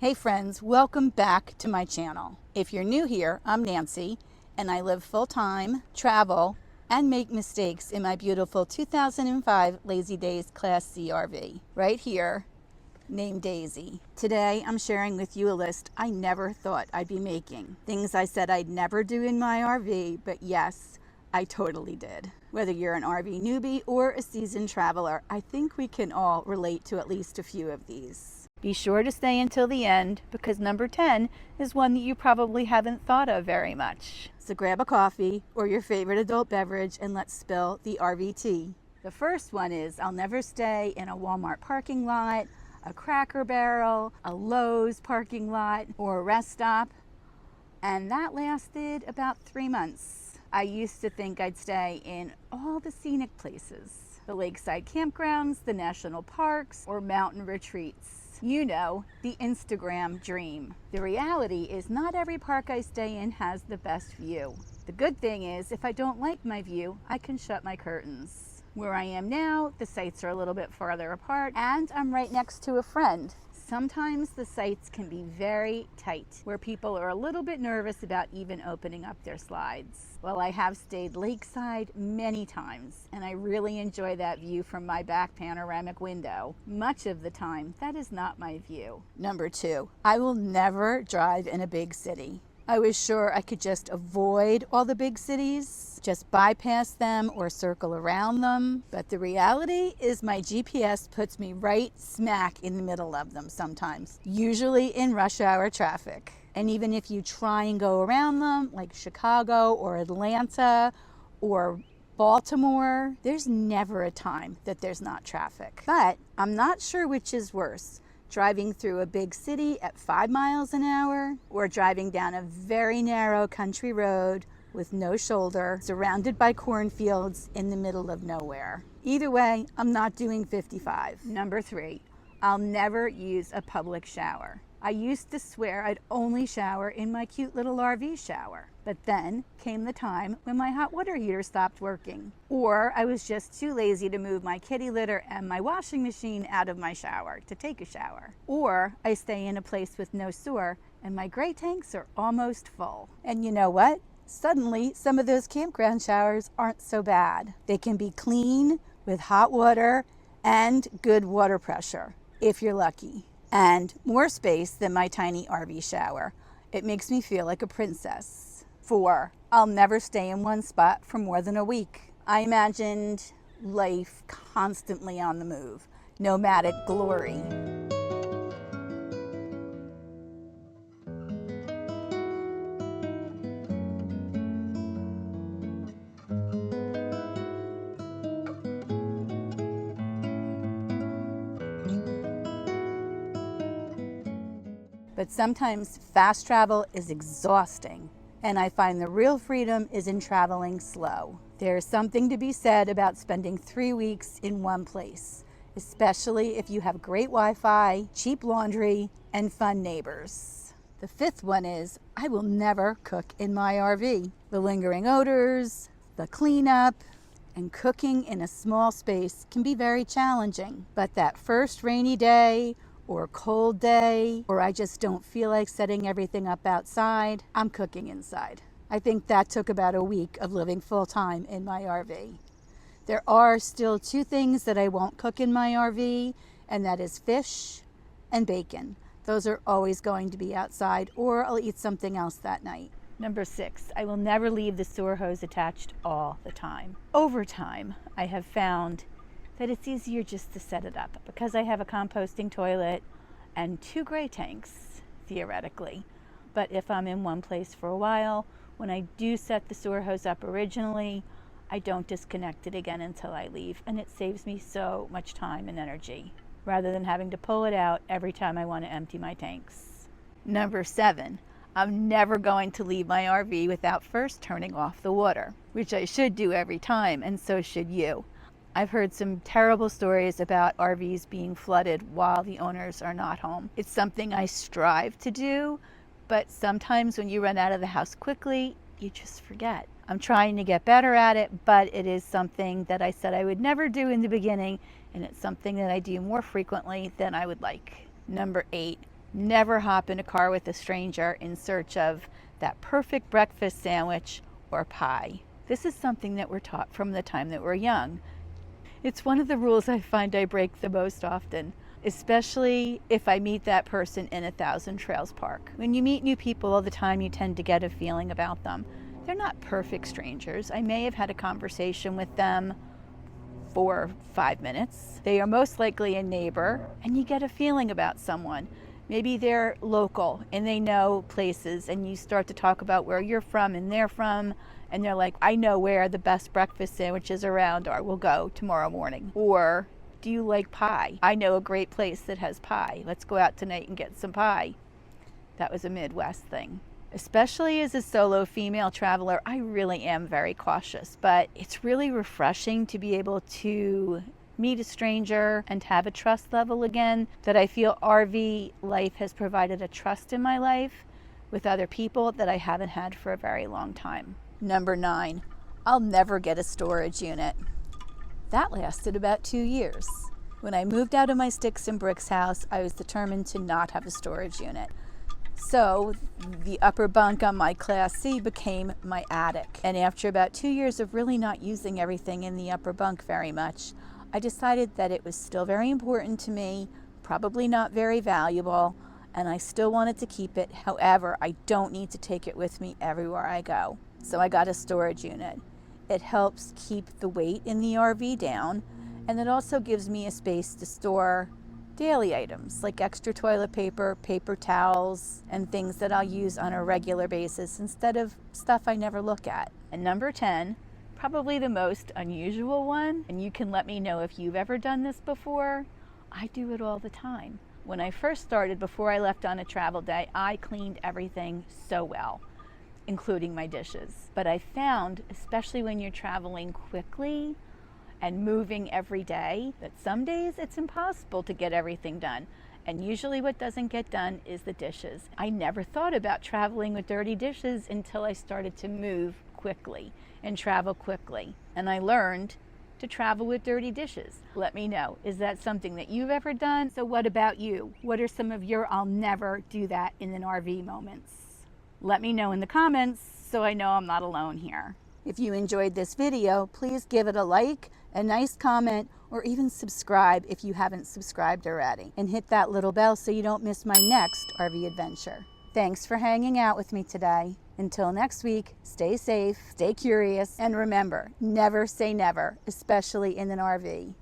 Hey friends, welcome back to my channel. If you're new here, I'm Nancy, and I live full-time, travel, and make mistakes in my beautiful 2005 Lazy Days Class C RV, right here, named Daisy. Today, I'm sharing with you a list I never thought I'd be making. Things I said I'd never do in my RV, but yes, I totally did. Whether you're an RV newbie or a seasoned traveler, I think we can all relate to at least a few of these. Be sure to stay until the end because number 10 is one that you probably haven't thought of very much. So grab a coffee or your favorite adult beverage and let's spill the RV tea. The first one is I'll never stay in a Walmart parking lot, a Cracker Barrel, a Lowe's parking lot, or a rest stop. And that lasted about 3 months. I used to think I'd stay in all the scenic places, the lakeside campgrounds, the national parks, or mountain retreats. You know, the Instagram dream. The reality is not every park I stay in has the best view. The good thing is if I don't like my view, I can shut my curtains. Where I am now, the sites are a little bit farther apart and I'm right next to a friend. Sometimes the sites can be very tight, where people are a little bit nervous about even opening up their slides. Well, I have stayed lakeside many times, and I really enjoy that view from my back panoramic window. Much of the time, that is not my view. Number 2, I will never drive in a big city. I was sure I could just avoid all the big cities, just bypass them or circle around them. But the reality is my GPS puts me right smack in the middle of them sometimes, usually in rush hour traffic. And even if you try and go around them, like Chicago or Atlanta or Baltimore, there's never a time that there's not traffic. But I'm not sure which is worse. Driving through a big city at 5 miles an hour or driving down a very narrow country road with no shoulder, surrounded by cornfields in the middle of nowhere. Either way, I'm not doing 55. Number 3, I'll never use a public shower. I used to swear I'd only shower in my cute little RV shower. But then came the time when my hot water heater stopped working. Or I was just too lazy to move my kitty litter and my washing machine out of my shower to take a shower. Or I stay in a place with no sewer and my gray tanks are almost full. And you know what? Suddenly, some of those campground showers aren't so bad. They can be clean with hot water and good water pressure, if you're lucky. And more space than my tiny RV shower. It makes me feel like a princess. 4, I'll never stay in one spot for more than a week. I imagined life constantly on the move, nomadic glory. But sometimes fast travel is exhausting, and I find the real freedom is in traveling slow. There's something to be said about spending 3 weeks in one place, especially if you have great Wi-Fi, cheap laundry, and fun neighbors. The 5th one is I will never cook in my RV. The lingering odors, the cleanup, and cooking in a small space can be very challenging. But that first rainy day or cold day, or I just don't feel like setting everything up outside, I'm cooking inside. I think that took about a week of living full-time in my RV. There are still 2 things that I won't cook in my RV, and that is fish and bacon. Those are always going to be outside, or I'll eat something else that night. Number 6, I will never leave the sewer hose attached all the time. Over time, I have found that it's easier just to set it up because I have a composting toilet and 2 gray tanks, theoretically. But if I'm in one place for a while, when I do set the sewer hose up originally, I don't disconnect it again until I leave, and it saves me so much time and energy, rather than having to pull it out every time I want to empty my tanks. Number 7, I'm never going to leave my RV without first turning off the water, which I should do every time, and so should you. I've heard some terrible stories about RVs being flooded while the owners are not home. It's something I strive to do, but sometimes when you run out of the house quickly, you just forget. I'm trying to get better at it, but it is something that I said I would never do in the beginning, and it's something that I do more frequently than I would like. Number 8, Never hop in a car with a stranger in search of that perfect breakfast sandwich or pie. This is something that we're taught from the time that we're young. It's one of the rules I find I break the most often, especially if I meet that person in a Thousand Trails Park. When you meet new people all the time, you tend to get a feeling about them. They're not perfect strangers. I may have had a conversation with them for 5 minutes. They are most likely a neighbor, and you get a feeling about someone. Maybe they're local and they know places, and you start to talk about where you're from and they're from, and they're like, I know where the best breakfast sandwiches around are. We'll go tomorrow morning. Or, do you like pie? I know a great place that has pie. Let's go out tonight and get some pie. That was a Midwest thing. Especially as a solo female traveler, I really am very cautious, but it's really refreshing to be able to meet a stranger and have a trust level again that I feel RV life has provided a trust in my life with other people that I haven't had for a very long time. Number 9, I'll never get a storage unit. That lasted about 2 years. When I moved out of my sticks and bricks house, I was determined to not have a storage unit. So the upper bunk on my Class C became my attic. And after about 2 years of really not using everything in the upper bunk very much, I decided that it was still very important to me, probably not very valuable, and I still wanted to keep it. However, I don't need to take it with me everywhere I go. So I got a storage unit. It helps keep the weight in the RV down, and it also gives me a space to store daily items like extra toilet paper, paper towels, and things that I'll use on a regular basis instead of stuff I never look at. And number 10, probably the most unusual one, and you can let me know if you've ever done this before. I do it all the time. When I first started, before I left on a travel day, I cleaned everything so well, including my dishes. But I found, especially when you're traveling quickly and moving every day, that some days it's impossible to get everything done. And usually what doesn't get done is the dishes. I never thought about traveling with dirty dishes until I started to move quickly and travel quickly. And I learned to travel with dirty dishes. Let me know, is that something that you've ever done? So what about you? What are some of your I'll never do that in an RV moments? Let me know in the comments so I know I'm not alone here. If you enjoyed this video, please give it a like, a nice comment, or even subscribe if you haven't subscribed already. And hit that little bell so you don't miss my next RV adventure. Thanks for hanging out with me today. Until next week, stay safe, stay curious, and remember, never say never, especially in an RV.